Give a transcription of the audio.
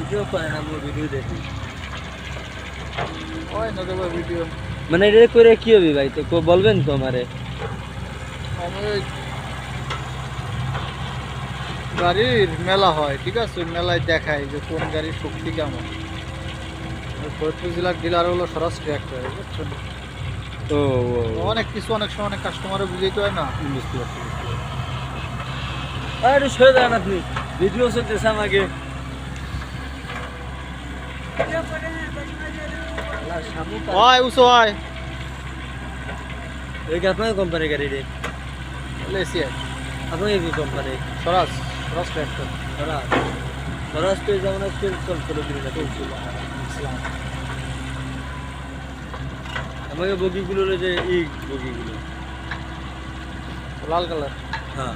Video করে না, video দেখি ওই না দেবো ভিডিও। মানে এটা করে কি হবে ভাই, তো বলবেন তো আমারে। আমি ওই গাড়ির মেলা হয়, ঠিক আছে, ওই মেলায় দেখায় যে কোন গাড়ির শক্তি কেমন। ফরিদপুর জেলার ডিলার হলো স্বরাজ ট্র্যাক্টর, বুঝছেন। ও অনেক কিছু অনেক সময় অনেক কাস্টমারও বুঝাইতে হয় না। বুঝতে পারছি। আরে সরে যান আপনি, ভিডিও চলতেছে আমাকে। হয় উঁচু হয় এই আপনার কোম্পানি গাড়ি রে, এসিআই আপনার কি কোম্পানি? স্বরাজ স্বরাজ ট্র্যাক্টর। স্বরাজ। স্বরাজ তো যেমন চলছিল দিনে চলছিল। আমাকে বগিগুলো যে এই বগিগুলো লাল কালার। হ্যাঁ